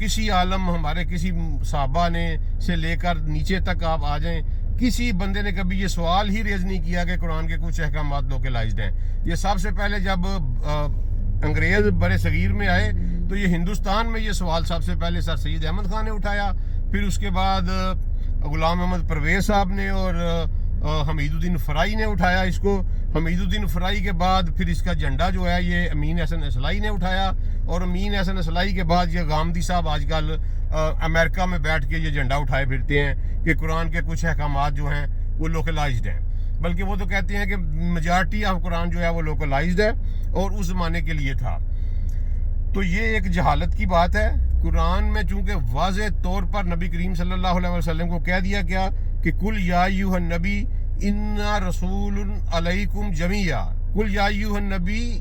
کسی عالم ہمارے کسی صحابہ نے سے لے کر نیچے تک آپ آ جائیں، کسی بندے نے کبھی یہ سوال ہی ریز نہیں کیا کہ قرآن کے کچھ احکامات لوکلائزڈ ہیں۔ یہ سب سے پہلے جب انگریز برِ صغیر میں آئے تو یہ ہندوستان میں یہ سوال سب سے پہلے سر سید احمد خان نے اٹھایا، پھر اس کے بعد غلام احمد پرویز صاحب نے اور حمید الدین فرائی نے اٹھایا اس کو۔ حمید الدین فرائی کے بعد پھر اس کا جھنڈا جو ہے یہ امین احسن اصلاحی نے اٹھایا، اور امین احسن اصلاحی کے بعد یہ غامدی صاحب آج کل امریکہ میں بیٹھ کے یہ جھنڈا اٹھائے پھرتے ہیں کہ قرآن کے کچھ احکامات جو ہیں وہ لوکلائزڈ ہیں، بلکہ وہ تو کہتے ہیں کہ میجارٹی آف قرآن جو ہے وہ لوکلائزڈ ہے اور اس زمانے کے لیے تھا۔ تو یہ ایک جہالت کی بات ہے۔ قرآن میں چونکہ واضح طور پر نبی کریم صلی اللہ علیہ وسلم کو کہہ دیا گیا کہ کل یا ایھا النبی انا رسول علیکم جمیعا، کل یا ایھا النبی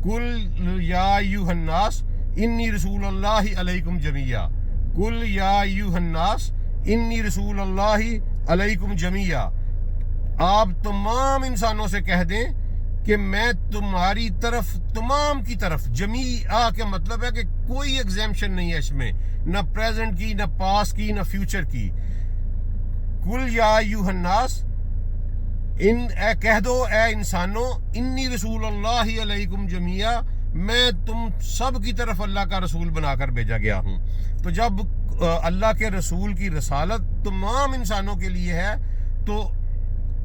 کل یا ایھا الناس انی رسول اللہ علیکم جمیعا، کل یا ایھا الناس انی رسول اللہ علیکم جمیعا، آپ تمام انسانوں سے کہہ دیں کہ میں تمہاری طرف تمام کی طرف، جمیعا کا مطلب ہے کہ کوئی ایگزیمشن نہیں ہے اس میں، نہ پریزنٹ کی، نہ پاسٹ کی، نہ فیوچر کی۔ کل یا ایھا الناس، کہہ دو اے انسانوں، انی رسول اللہ علیکم جمیعا، میں تم سب کی طرف اللہ کا رسول بنا کر بھیجا گیا ہوں۔ تو جب اللہ کے رسول کی رسالت تمام انسانوں کے لیے ہے تو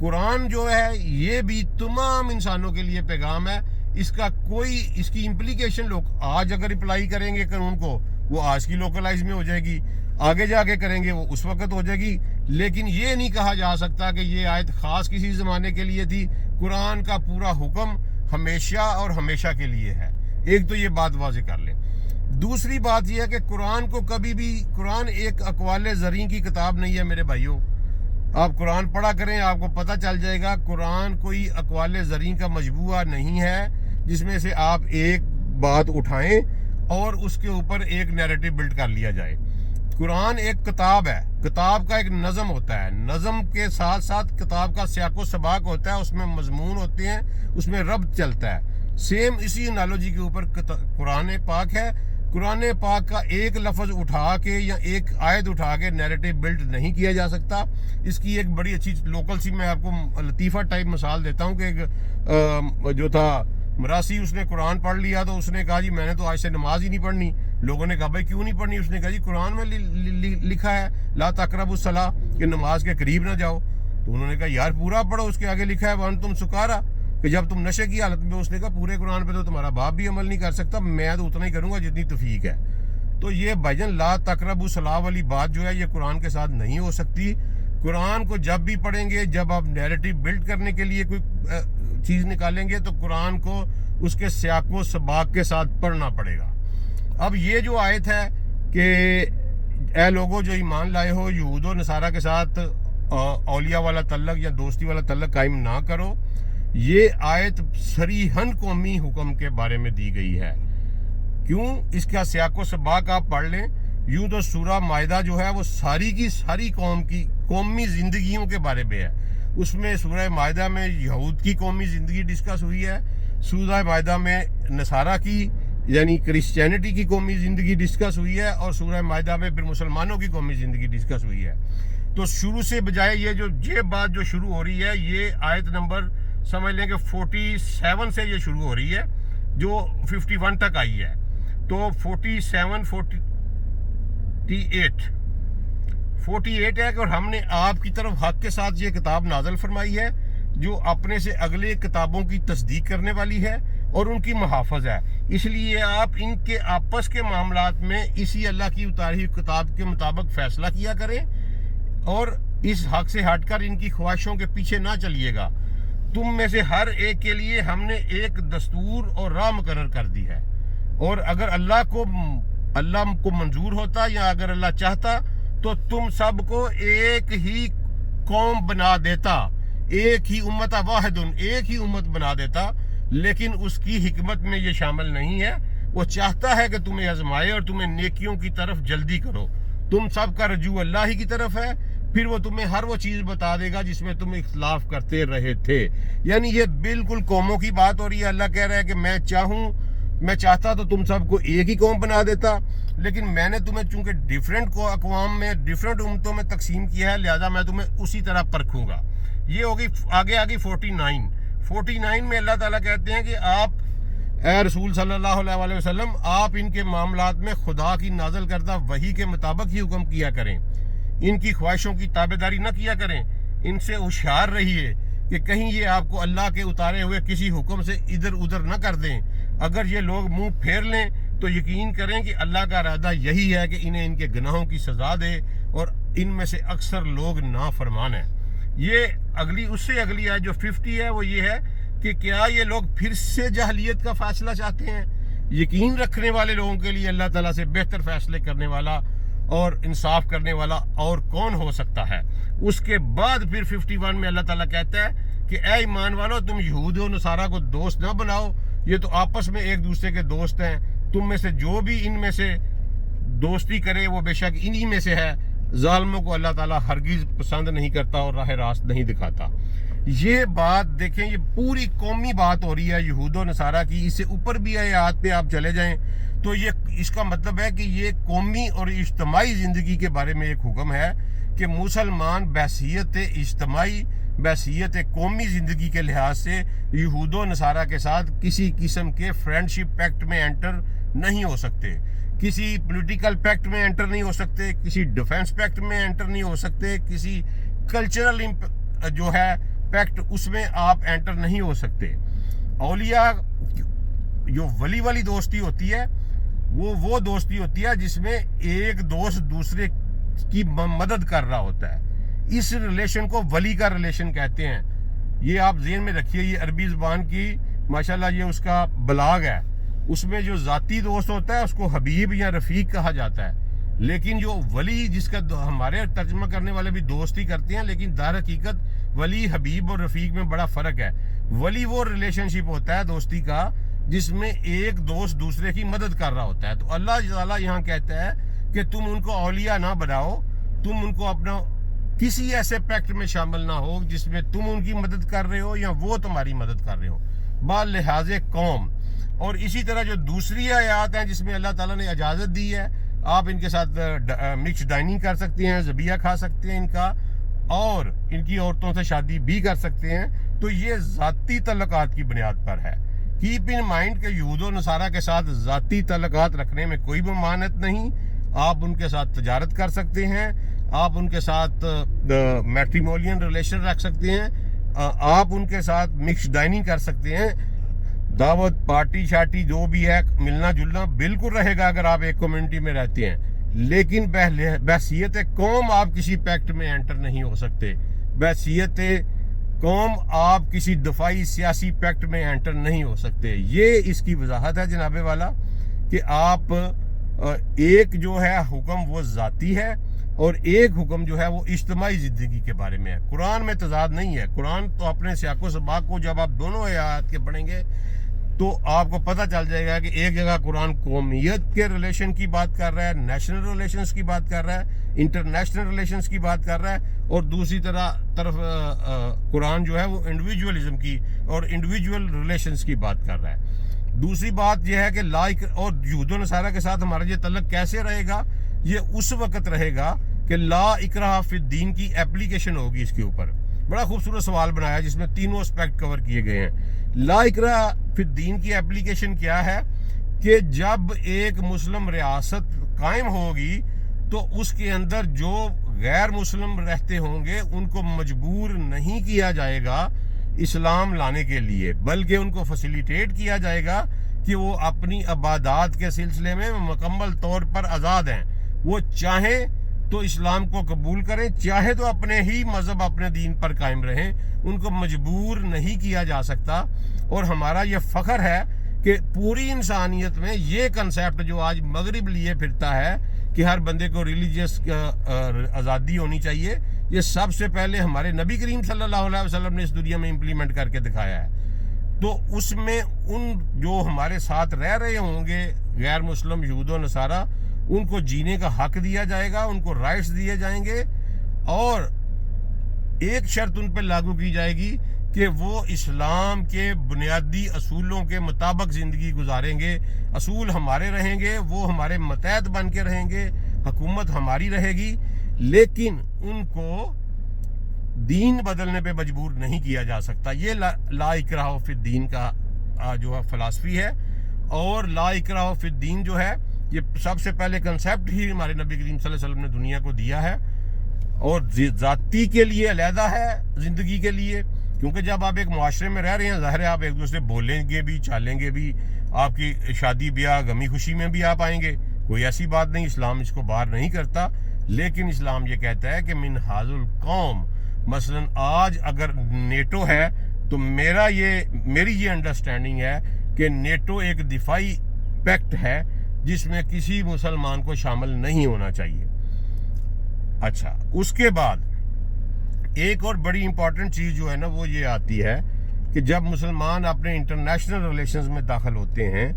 قرآن جو ہے یہ بھی تمام انسانوں کے لیے پیغام ہے۔ اس کی امپلیکیشن لوگ آج اگر اپلائی کریں گے قانون کو، وہ آج کی لوکلائز میں ہو جائے گی، آگے جا کے کریں گے وہ اس وقت ہو جائے گی، لیکن یہ نہیں کہا جا سکتا کہ یہ آیت خاص کسی زمانے کے لیے تھی۔ قرآن کا پورا حکم ہمیشہ اور ہمیشہ کے لیے ہے۔ ایک تو یہ بات واضح کر لیں۔ دوسری بات یہ ہے کہ قرآن کو کبھی بھی، قرآن ایک اقوال زریں کی کتاب نہیں ہے میرے بھائیوں۔ آپ قرآن پڑھا کریں، آپ کو پتہ چل جائے گا قرآن کوئی اقوال زریں کا مجموعہ نہیں ہے جس میں سے آپ ایک بات اٹھائیں اور اس کے اوپر ایک نیریٹو بلڈ کر لیا جائے۔ قرآن ایک کتاب ہے، کتاب کا ایک نظم ہوتا ہے، نظم کے ساتھ ساتھ کتاب کا سیاق و سباق ہوتا ہے، اس میں مضمون ہوتے ہیں، اس میں ربط چلتا ہے۔ سیم اسی انالوجی کے اوپر قرآن پاک ہے۔ قرآن پاک کا ایک لفظ اٹھا کے یا ایک آیت اٹھا کے نیریٹو بلڈ نہیں کیا جا سکتا۔ اس کی ایک بڑی اچھی لوکل سی میں آپ کو لطیفہ ٹائپ مثال دیتا ہوں کہ ایک جو تھا مراسی، اس نے قرآن پڑھ لیا تو اس نے کہا جی میں نے تو آج سے نماز ہی نہیں پڑھنی۔ لوگوں نے کہا بھائی کیوں نہیں پڑھنی؟ اس نے کہا جی قرآن میں لکھا ہے لا تقربوا الصلاۃ کہ نماز کے قریب نہ جاؤ۔ تو انہوں نے کہا یار پورا پڑھو، اس کے آگے لکھا ہے وانتم سکارا کہ جب تم نشے کی حالت میں۔ اس نے کہا پورے قرآن پہ تو تمہارا باپ بھی عمل نہیں کر سکتا، میں تو اتنا ہی کروں گا جتنی توفیق ہے۔ تو یہ بھائی جان لا تقربوا الصلاۃ والی بات جو ہے یہ قرآن کے ساتھ نہیں ہو سکتی۔ قرآن کو جب بھی پڑھیں گے، جب آپ نیریٹو بلڈ کرنے کے لیے کوئی چیز نکالیں گے تو قرآن کو اس کے سیاق و سباق کے ساتھ پڑھنا پڑے گا۔ اب یہ جو آیت ہے کہ اے لوگوں جو ایمان لائے ہو، یہود و نصارہ کے ساتھ اولیاء والا تعلق یا دوستی والا تعلق قائم نہ کرو، یہ آیت صریحاً قومی حکم کے بارے میں دی گئی ہے۔ کیوں؟ اس کا سیاق و سباق آپ پڑھ لیں۔ یوں تو سورہ مائدہ جو ہے وہ ساری کی ساری قوم کی قومی زندگیوں کے بارے میں ہے۔ اس میں سورہ مائدہ میں یہود کی قومی زندگی ڈسکس ہوئی ہے، سورہ مائدہ میں نصارہ کی یعنی کرسچینٹی کی قومی زندگی ڈسکس ہوئی ہے، اور سورہ مائدہ میں پھر مسلمانوں کی قومی زندگی ڈسکس ہوئی ہے۔ تو شروع سے بجائے یہ بات جو شروع ہو رہی ہے، یہ آیت نمبر سمجھ لیں کہ 47 سے یہ شروع ہو رہی ہے جو 51 تک آئی ہے۔ تو 48 ہے کہ اور ہم نے آپ کی طرف حق کے ساتھ یہ کتاب نازل فرمائی ہے جو اپنے سے اگلے کتابوں کی تصدیق کرنے والی ہے اور ان کی محافظ ہے۔ اس لیے آپ ان کے آپس کے معاملات میں اسی اللہ کی اتاری ہوئی کتاب کے مطابق فیصلہ کیا کریں اور اس حق سے ہٹ کر ان کی خواہشوں کے پیچھے نہ چلیے گا۔ تم میں سے ہر ایک کے لیے ہم نے ایک دستور اور راہ مقرر کر دی ہے، اور اگر اللہ کو منظور ہوتا یا اگر اللہ چاہتا تو تم سب کو ایک ہی قوم بنا دیتا، ایک ہی امت واحد، ایک ہی امت بنا دیتا، لیکن اس کی حکمت میں یہ شامل نہیں ہے۔ وہ چاہتا ہے کہ تمہیں آزمائے اور تمہیں نیکیوں کی طرف جلدی کرو۔ تم سب کا رجوع اللہ ہی کی طرف ہے، پھر وہ تمہیں ہر وہ چیز بتا دے گا جس میں تم اختلاف کرتے رہے تھے۔ یعنی یہ بالکل قوموں کی بات ہو رہی ہے۔ اللہ کہہ رہا ہے کہ میں چاہوں میں چاہتا تو تم سب کو ایک ہی قوم بنا دیتا، لیکن میں نے تمہیں چونکہ ڈیفرنٹ اقوام میں ڈیفرنٹ امتوں میں تقسیم کیا ہے، لہذا میں تمہیں اسی طرح پرکھوں گا۔ یہ ہوگی آگے 49 میں اللہ تعالیٰ کہتے ہیں کہ آپ اے رسول صلی اللہ علیہ وسلم، آپ ان کے معاملات میں خدا کی نازل کردہ وحی کے مطابق ہی حکم کیا کریں، ان کی خواہشوں کی تابعداری نہ کیا کریں، ان سے ہوشیار رہیے کہ کہیں یہ آپ کو اللہ کے اتارے ہوئے کسی حکم سے ادھر ادھر نہ کر دیں۔ اگر یہ لوگ منہ پھیر لیں تو یقین کریں کہ اللہ کا ارادہ یہی ہے کہ انہیں ان کے گناہوں کی سزا دے، اور ان میں سے اکثر لوگ نافرمان ہیں۔ یہ اس سے اگلی آیت جو 50 ہے وہ یہ ہے کہ کیا یہ لوگ پھر سے جاہلیت کا فیصلہ چاہتے ہیں؟ یقین رکھنے والے لوگوں کے لیے اللہ تعالیٰ سے بہتر فیصلے کرنے والا اور انصاف کرنے والا اور کون ہو سکتا ہے؟ اس کے بعد پھر 51 میں اللہ تعالیٰ کہتا ہے کہ اے ایمان والو، تم یہود و نصارہ کو دوست نہ بناؤ، یہ تو آپس میں ایک دوسرے کے دوست ہیں، تم میں سے جو بھی ان میں سے دوستی کرے وہ بے شک انہی میں سے ہے۔ ظالموں کو اللہ تعالیٰ ہرگز پسند نہیں کرتا اور راہ راست نہیں دکھاتا۔ یہ بات دیکھیں، یہ پوری قومی بات ہو رہی ہے یہود و نصارہ کی۔ اس سے اوپر بھی آیات پہ آپ چلے جائیں تو یہ اس کا مطلب ہے کہ یہ قومی اور اجتماعی زندگی کے بارے میں ایک حکم ہے کہ مسلمان بحیثیت اجتماعی، بحیثیت قومی زندگی کے لحاظ سے یہود و نصارہ کے ساتھ کسی قسم کے فرینڈشپ پیکٹ میں انٹر نہیں ہو سکتے، کسی پولیٹیکل پیکٹ میں انٹر نہیں ہو سکتے، کسی ڈیفنس پیکٹ میں انٹر نہیں ہو سکتے، کسی کلچرل جو ہے پیکٹ اس میں آپ انٹر نہیں ہو سکتے۔ اولیاء جو ولی والی دوستی ہوتی ہے وہ دوستی ہوتی ہے جس میں ایک دوست دوسرے کی مدد کر رہا ہوتا ہے۔ اس ریلیشن کو ولی کا ریلیشن کہتے ہیں۔ یہ آپ ذہن میں رکھیے، یہ عربی زبان کی ماشاءاللہ یہ اس کا بلاغ ہے۔ اس میں جو ذاتی دوست ہوتا ہے اس کو حبیب یا رفیق کہا جاتا ہے، لیکن جو ولی جس کا ہمارے ترجمہ کرنے والے بھی دوستی کرتے ہیں، لیکن در حقیقت ولی، حبیب اور رفیق میں بڑا فرق ہے۔ ولی وہ ریلیشن شپ ہوتا ہے دوستی کا جس میں ایک دوست دوسرے کی مدد کر رہا ہوتا ہے۔ تو اللہ تعالیٰ یہاں کہتا ہے کہ تم ان کو اولیاء نہ بناؤ، تم ان کو اپنا کسی ایسے پیکٹ میں شامل نہ ہو جس میں تم ان کی مدد کر رہے ہو یا وہ تمہاری مدد کر رہے ہو، بلحاظ قوم۔ اور اسی طرح جو دوسری آیات ہیں جس میں اللہ تعالیٰ نے اجازت دی ہے، آپ ان کے ساتھ مکس ڈائننگ کر سکتے ہیں، ذبیحہ کھا سکتے ہیں ان کا، اور ان کی عورتوں سے شادی بھی کر سکتے ہیں، تو یہ ذاتی تعلقات کی بنیاد پر ہے۔ کیپ ان مائنڈ کہ یہود و نصارہ کے ساتھ ذاتی تعلقات رکھنے میں کوئی ممانعت نہیں۔ آپ ان کے ساتھ تجارت کر سکتے ہیں، آپ ان کے ساتھ میٹریمونین ریلیشن رکھ سکتے ہیں، آپ ان کے ساتھ مکس ڈائننگ کر سکتے ہیں، دعوت پارٹی شارٹی جو بھی ہے، ملنا جلنا بالکل رہے گا اگر آپ ایک کمیونٹی میں رہتے ہیں، لیکن بحیثیت قوم آپ کسی پیکٹ میں انٹر نہیں ہو سکتے۔ بحیثیت قوم آپ کسی دفاعی سیاسی پیکٹ میں انٹر نہیں ہو سکتے۔ یہ اس کی وضاحت ہے جناب والا کہ آپ ایک جو ہے حکم وہ ذاتی ہے اور ایک حکم جو ہے وہ اجتماعی زندگی کے بارے میں ہے۔ قرآن میں تضاد نہیں ہے۔ قرآن تو اپنے سیاق و سباق کو جب آپ دونوں آیات کے پڑھیں گے تو آپ کو پتہ چل جائے گا کہ ایک جگہ قرآن قومیت کے ریلیشن کی بات کر رہا ہے، نیشنل ریلیشنز کی بات کر رہا ہے، انٹرنیشنل ریلیشنز کی بات کر رہا ہے، اور دوسری طرف قرآن جو ہے وہ انڈیویجولزم کی اور انڈیویجول ریلیشنز کی بات کر رہا ہے۔ دوسری بات یہ ہے کہ اور یہود و نصارہ کے ساتھ ہمارا یہ تعلق کیسے رہے گا؟ یہ اس وقت رہے گا کہ لا اکراہ فی الدین کی اپلیکیشن ہوگی اس کے اوپر۔ بڑا خوبصورت سوال بنایا جس میں تینوں اسپیکٹ کور کیے گئے ہیں۔ لا اکراہ فی الدین کی اپلیکیشن کیا ہے کہ جب ایک مسلم ریاست قائم ہوگی تو اس کے اندر جو غیر مسلم رہتے ہوں گے ان کو مجبور نہیں کیا جائے گا اسلام لانے کے لیے، بلکہ ان کو فیسیلیٹیٹ کیا جائے گا کہ وہ اپنی عبادات کے سلسلے میں مکمل طور پر آزاد ہیں۔ وہ چاہیں تو اسلام کو قبول کریں، چاہے تو اپنے ہی مذہب اپنے دین پر قائم رہیں، ان کو مجبور نہیں کیا جا سکتا۔ اور ہمارا یہ فخر ہے کہ پوری انسانیت میں یہ کنسیپٹ جو آج مغرب لیے پھرتا ہے کہ ہر بندے کو ریلیجیس آزادی ہونی چاہیے، یہ سب سے پہلے ہمارے نبی کریم صلی اللہ علیہ وسلم نے اس دنیا میں امپلیمنٹ کر کے دکھایا ہے۔ تو اس میں ان جو ہمارے ساتھ رہ رہے ہوں گے غیر مسلم یہود و نصارہ، ان کو جینے کا حق دیا جائے گا، ان کو رائٹس دیے جائیں گے، اور ایک شرط ان پہ لاگو کی جائے گی کہ وہ اسلام کے بنیادی اصولوں کے مطابق زندگی گزاریں گے، اصول ہمارے رہیں گے، وہ ہمارے متحد بن کے رہیں گے، حکومت ہماری رہے گی، لیکن ان کو دین بدلنے پہ مجبور نہیں کیا جا سکتا۔ یہ لا اکراہ فی الدین کا جو ہے فلسفی ہے، اور لا اکراہ فی الدین جو ہے یہ سب سے پہلے کنسیپٹ ہی ہمارے نبی کریم صلی اللہ علیہ وسلم نے دنیا کو دیا ہے، اور ذاتی کے لیے علیحدہ ہے، زندگی کے لیے، کیونکہ جب آپ ایک معاشرے میں رہ رہے ہیں ظاہر ہے آپ ایک دوسرے بولیں گے بھی، چالیں گے بھی، آپ کی شادی بیاہ غمی خوشی میں بھی آپ آئیں گے، کوئی ایسی بات نہیں، اسلام اس کو باہر نہیں کرتا، لیکن اسلام یہ کہتا ہے کہ من حاظ القوم، مثلا آج اگر نیٹو ہے تو میری یہ انڈرسٹینڈنگ ہے کہ نیٹو ایک دفاعی پیکٹ ہے جس میں کسی مسلمان کو شامل نہیں ہونا چاہیے۔ اچھا، اس کے بعد ایک اور بڑی امپورٹنٹ چیز جو ہے نا وہ یہ آتی ہے کہ جب مسلمان اپنے انٹرنیشنل ریلیشنز میں داخل ہوتے ہیں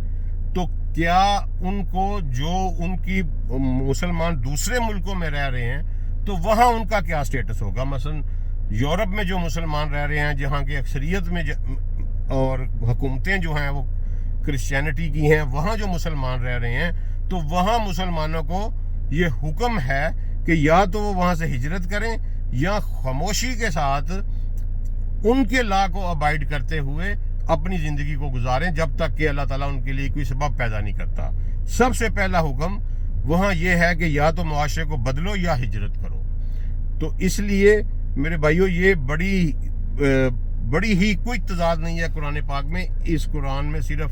تو کیا ان کو جو ان کی مسلمان دوسرے ملکوں میں رہ رہے ہیں تو وہاں ان کا کیا سٹیٹس ہوگا؟ مثلا یورپ میں جو مسلمان رہ رہے ہیں جہاں کی اکثریت میں اور حکومتیں جو ہیں وہ کرسچینٹی کی ہیں، وہاں جو مسلمان رہ رہے ہیں تو وہاں مسلمانوں کو یہ حکم ہے کہ یا تو وہ وہاں سے ہجرت کریں یا خاموشی کے ساتھ ان کے لا کو ابائڈ کرتے ہوئے اپنی زندگی کو گزاریں جب تک کہ اللہ تعالیٰ ان کے لیے کوئی سبب پیدا نہیں کرتا۔ سب سے پہلا حکم وہاں یہ ہے کہ یا تو معاشرے کو بدلو یا ہجرت کرو۔ تو اس لیے میرے بھائیو یہ بڑی ہی کوئی تضاد نہیں ہے قرآن پاک میں۔ اس قرآن میں صرف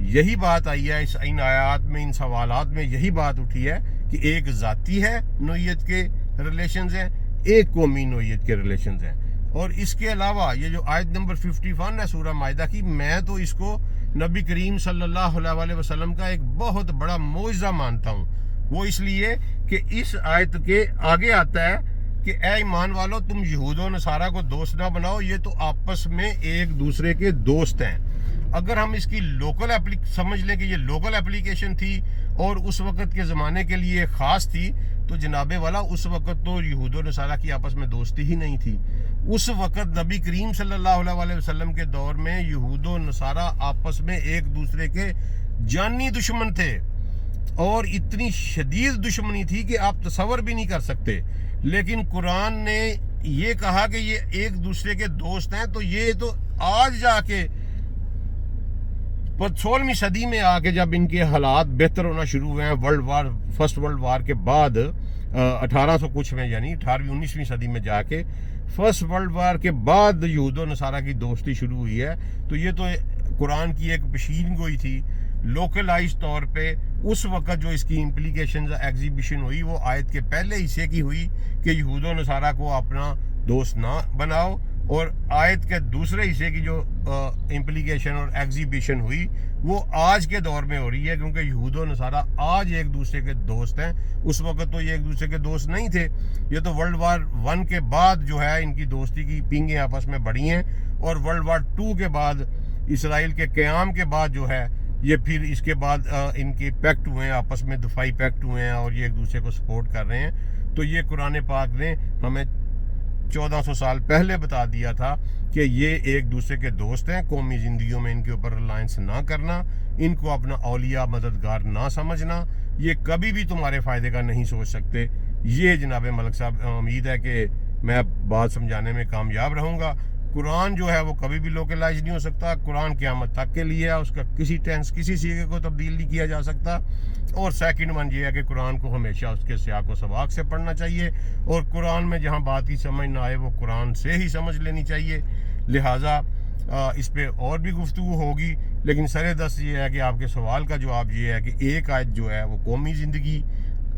یہی بات آئی ہے، ان آیات میں، ان سوالات میں یہی بات اٹھی ہے کہ ایک ذاتی ہے نوعیت کے ریلیشنز ہیں، ایک قومی نوعیت کے ریلیشنز ہیں، اور اس کے علاوہ یہ جو آیت نمبر 51 ہے سورہ مائدہ کی، میں تو اس کو نبی کریم صلی اللہ علیہ وسلم کا ایک بہت بڑا معجزہ مانتا ہوں۔ وہ اس لیے کہ اس آیت کے آگے آتا ہے کہ اے ایمان والو تم یہود و نصارہ کو دوست نہ بناؤ، یہ تو آپس میں ایک دوسرے کے دوست ہیں۔ اگر ہم اس کی سمجھ لیں کہ یہ لوکل اپلیکیشن تھی اور اس وقت کے زمانے کے لیے خاص تھی، تو جناب والا اس وقت تو یہود و نصارہ کی آپس میں دوستی ہی نہیں تھی۔ اس وقت نبی کریم صلی اللہ علیہ وسلم کے دور میں یہود و نصارہ آپس میں ایک دوسرے کے جانی دشمن تھے، اور اتنی شدید دشمنی تھی کہ آپ تصور بھی نہیں کر سکتے، لیکن قرآن نے یہ کہا کہ یہ ایک دوسرے کے دوست ہیں۔ تو یہ تو آج جا کے 16ویں صدی میں آ کے جب ان کے حالات بہتر ہونا شروع ہوئے ہیں، فرسٹ ورلڈ وار کے بعد 1800 کچھ میں، یعنی 18ویں 19ویں صدی میں جا کے فرسٹ ورلڈ وار کے بعد یہود و نصارہ کی دوستی شروع ہوئی ہے۔ تو یہ تو قرآن کی ایک پیشین گوئی تھی لوکلائز طور پہ۔ اس وقت جو اس کی امپلیکیشنز ایگزیبیشن ہوئی وہ آیت کے پہلے حصے کی ہوئی کہ یہود و نصارہ کو اپنا دوست نہ بناؤ، اور آیت کے دوسرے حصے کی جو امپلیکیشن اور ایگزیبیشن ہوئی وہ آج کے دور میں ہو رہی ہے، کیونکہ یہود و نصارہ آج ایک دوسرے کے دوست ہیں۔ اس وقت تو یہ ایک دوسرے کے دوست نہیں تھے، یہ تو ورلڈ وار 1 کے بعد جو ہے ان کی دوستی کی پینگیں آپس میں بڑھی ہیں، اور ورلڈ وار 2 کے بعد اسرائیل کے قیام کے بعد جو ہے یہ پھر اس کے بعد ان کے پیکٹ ہوئے ہیں، آپس میں دفاعی پیکٹ ہوئے ہیں، اور یہ ایک دوسرے کو سپورٹ کر رہے ہیں۔ تو یہ قرآن پاک نے ہمیں 1400 سال پہلے بتا دیا تھا کہ یہ ایک دوسرے کے دوست ہیں، قومی زندگیوں میں ان کے اوپر ریلائنس نہ کرنا، ان کو اپنا اولیاء مددگار نہ سمجھنا، یہ کبھی بھی تمہارے فائدے کا نہیں سوچ سکتے۔ یہ جناب ملک صاحب امید ہے کہ میں بات سمجھانے میں کامیاب رہوں گا۔ قرآن جو ہے وہ کبھی بھی لوکلائز نہیں ہو سکتا، قرآن قیامت تک کے لیے ہے، اس کا کسی ٹینس کسی سیغے کو تبدیل نہیں کیا جا سکتا۔ اور سیکنڈ ون یہ ہے کہ قرآن کو ہمیشہ اس کے سیاق و سباق سے پڑھنا چاہیے، اور قرآن میں جہاں بات کی سمجھ نہ آئے وہ قرآن سے ہی سمجھ لینی چاہیے۔ لہٰذا اس پہ اور بھی گفتگو ہوگی، لیکن سر دست یہ ہے کہ آپ کے سوال کا جواب یہ ہے کہ ایک آیت جو ہے وہ قومی زندگی،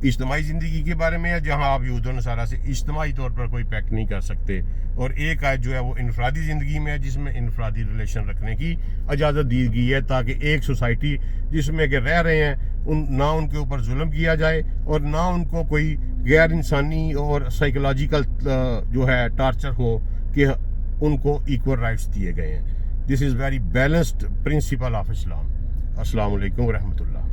اجتماعی زندگی کے بارے میں ہے، جہاں آپ یہود و نصارہ سے اجتماعی طور پر کوئی پیکٹ نہیں کر سکتے، اور ایک آیت جو ہے وہ انفرادی زندگی میں ہے جس میں انفرادی ریلیشن رکھنے کی اجازت دی گئی ہے، تاکہ ایک سوسائٹی جس میں کہ رہ رہے ہیں نہ ان کے اوپر ظلم کیا جائے اور نہ ان کو کوئی غیر انسانی اور سائیکولوجیکل جو ہے ٹارچر ہو کہ ان کو ایکول رائٹس دیے گئے ہیں۔ This is very balanced principle of Islam. السلام علیکم ورحمۃ اللہ۔